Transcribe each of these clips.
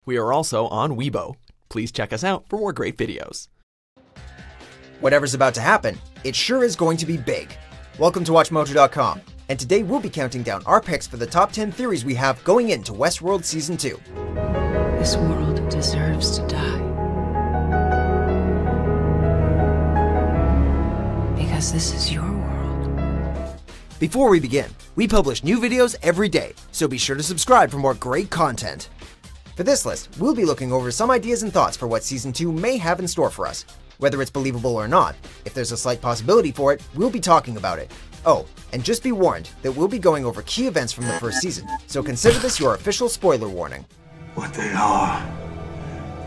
We are also on Weibo. Please check us out for more great videos. Whatever's about to happen, it sure is going to be big. Welcome to WatchMojo.com, and today we'll be counting down our picks for the top 10 theories we have going into Westworld Season 2. This world deserves to die. Because this is your world. Before we begin, we publish new videos every day, so be sure to subscribe for more great content. For this list, we'll be looking over some ideas and thoughts for what Season 2 may have in store for us. Whether it's believable or not, if there's a slight possibility for it, we'll be talking about it. Oh, and just be warned that we'll be going over key events from the first season, so consider this your official spoiler warning. What they are,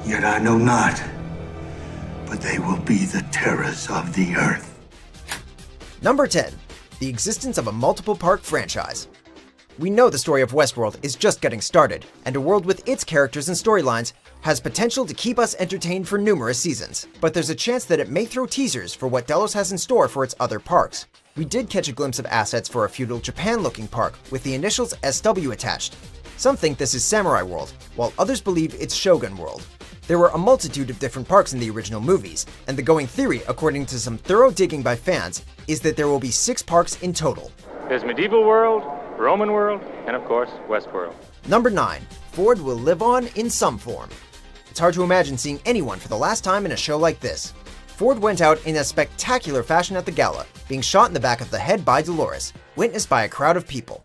yet I know not, but they will be the terrors of the earth. Number 10. The existence of a MultiplePark franchise. We know the story of Westworld is just getting started, and a world with its characters and storylines has potential to keep us entertained for numerous seasons, but there's a chance that it may throw teasers for what Delos has in store for its other parks. We did catch a glimpse of assets for a feudal Japan-looking park with the initials SW attached. Some think this is Samurai World, while others believe it's Shogun World. There were a multitude of different parks in the original movies, and the going theory, according to some thorough digging by fans, is that there will be 6 parks in total. There's Medieval World, Roman World, and of course, Westworld. Number 9. Ford will live on in some form. It's hard to imagine seeing anyone for the last time in a show like this. Ford went out in a spectacular fashion at the gala, being shot in the back of the head by Dolores, witnessed by a crowd of people.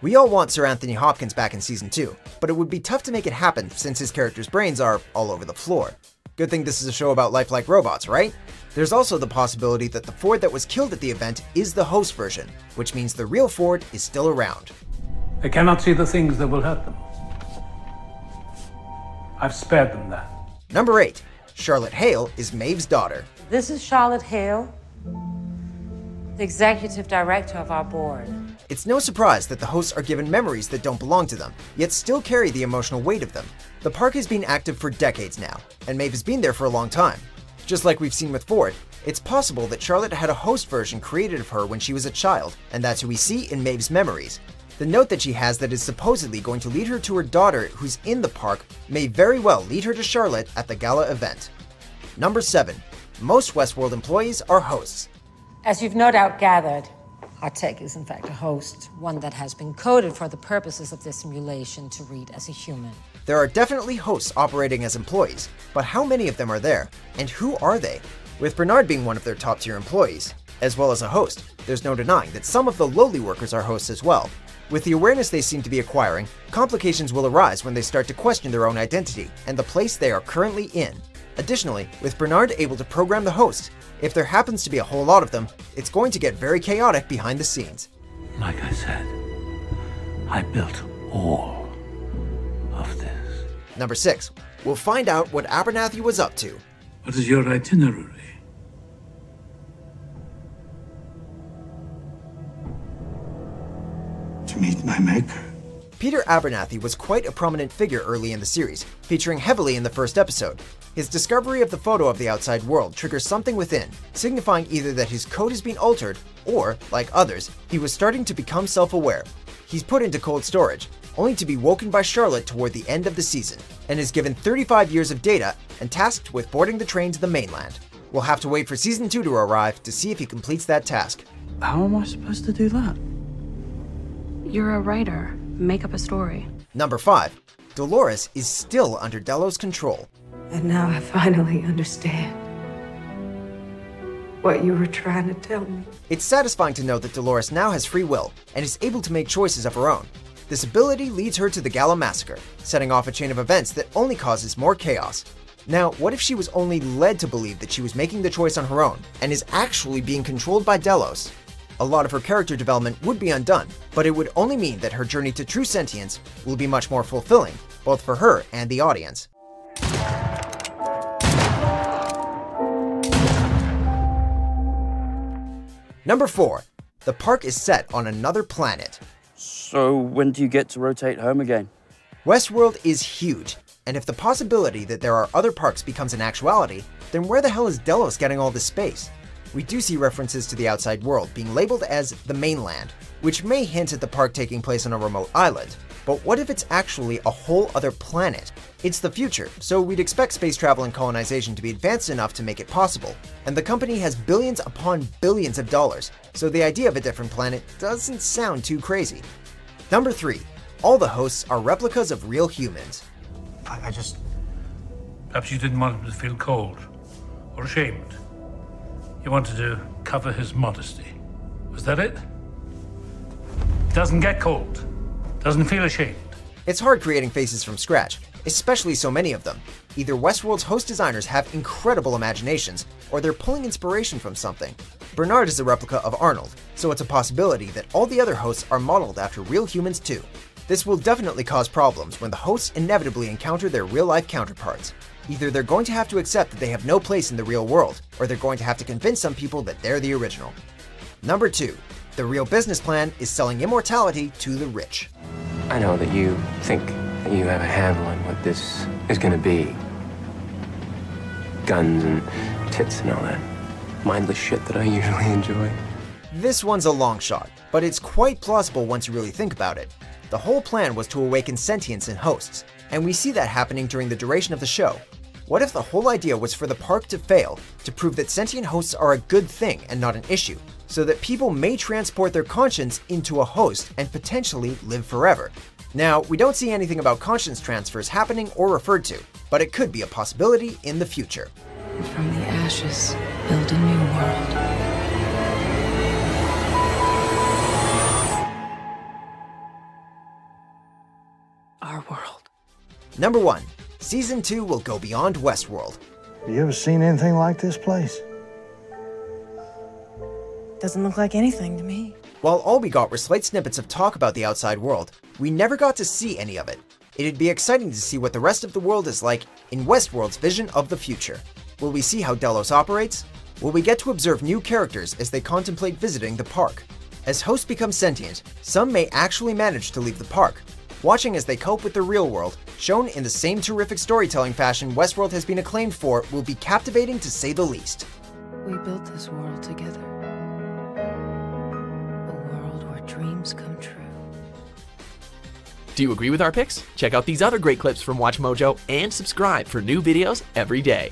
We all want Sir Anthony Hopkins back in Season 2, but it would be tough to make it happen since his character's brains are all over the floor. Good thing this is a show about lifelike robots, right? There's also the possibility that the Ford that was killed at the event is the host version, which means the real Ford is still around. They cannot see the things that will hurt them. I've spared them that. Number 8. Charlotte Hale is Maeve's daughter. This is Charlotte Hale, the executive director of our board. It's no surprise that the hosts are given memories that don't belong to them, yet still carry the emotional weight of them. The park has been active for decades now, and Maeve has been there for a long time. Just like we've seen with Ford, it's possible that Charlotte had a host version created of her when she was a child, and that's who we see in Maeve's memories. The note that she has that is supposedly going to lead her to her daughter who's in the park may very well lead her to Charlotte at the gala event. Number 7. Most Westworld employees are hosts. As you've no doubt gathered, our tech is in fact a host, one that has been coded for the purposes of this simulation to read as a human. There are definitely hosts operating as employees, but how many of them are there, and who are they? With Bernard being one of their top-tier employees, as well as a host, there's no denying that some of the lowly workers are hosts as well. With the awareness they seem to be acquiring, complications will arise when they start to question their own identity and the place they are currently in. Additionally, with Bernard able to program the hosts, if there happens to be a whole lot of them, it's going to get very chaotic behind the scenes. Like I said, I built all of this. Number 6. We'll find out what Abernathy was up to. What is your itinerary? To meet my maker. Peter Abernathy was quite a prominent figure early in the series, featuring heavily in the first episode. His discovery of the photo of the outside world triggers something within, signifying either that his code has been altered, or, like others, he was starting to become self-aware. He's put into cold storage, only to be woken by Charlotte toward the end of the season, and is given 35 years of data and tasked with boarding the train to the mainland. We'll have to wait for Season 2 to arrive to see if he completes that task. How am I supposed to do that? You're a writer. Make up a story. Number 5. Dolores is still under Delos' control. And now I finally understand what you were trying to tell me. It's satisfying to know that Dolores now has free will and is able to make choices of her own. This ability leads her to the Gala Massacre, setting off a chain of events that only causes more chaos. Now, what if she was only led to believe that she was making the choice on her own and is actually being controlled by Delos? A lot of her character development would be undone, but it would only mean that her journey to true sentience will be much more fulfilling, both for her and the audience. Number 4. The park is set on another planet. So when do you get to rotate home again? Westworld is huge, and if the possibility that there are other parks becomes an actuality, then where the hell is Delos getting all this space? we do see references to the outside world being labeled as the mainland, which may hint at the park taking place on a remote island. But what if it's actually a whole other planet? It's the future, so we'd expect space travel and colonization to be advanced enough to make it possible, and the company has billions upon billions of dollars, so the idea of a different planet doesn't sound too crazy. Number 3. All the hosts are replicas of real humans. Perhaps you didn't want him to feel cold or ashamed. You wanted to cover his modesty. Was that it? Doesn't get cold. Doesn't feel ashamed. It's hard creating faces from scratch, especially so many of them. Either Westworld's host designers have incredible imaginations, or they're pulling inspiration from something. Bernard is a replica of Arnold, so it's a possibility that all the other hosts are modeled after real humans too. This will definitely cause problems when the hosts inevitably encounter their real-life counterparts. Either they're going to have to accept that they have no place in the real world, or they're going to have to convince some people that they're the original. Number 2. The real business plan is selling immortality to the rich. I know that you think that you have a handle on what this is going to be. Guns and tits and all that mindless shit that I usually enjoy. This one's a long shot, but it's quite plausible once you really think about it. The whole plan was to awaken sentience in hosts, and we see that happening during the duration of the show. What if the whole idea was for the park to fail, to prove that sentient hosts are a good thing and not an issue, so that people may transport their conscience into a host and potentially live forever? Now, we don't see anything about conscience transfers happening or referred to, but it could be a possibility in the future. From the ashes, build a new world. Our world. Number 1. Season 2 will go beyond Westworld. Have you ever seen anything like this place? Doesn't look like anything to me. While all we got were slight snippets of talk about the outside world, we never got to see any of it. It'd be exciting to see what the rest of the world is like in Westworld's vision of the future. Will we see how Delos operates? Will we get to observe new characters as they contemplate visiting the park? As hosts become sentient, some may actually manage to leave the park, watching as they cope with the real world, shown in the same terrific storytelling fashion Westworld has been acclaimed for, will be captivating to say the least. We built this world together. A world where dreams come true. Do you agree with our picks? Check out these other great clips from WatchMojo and subscribe for new videos every day.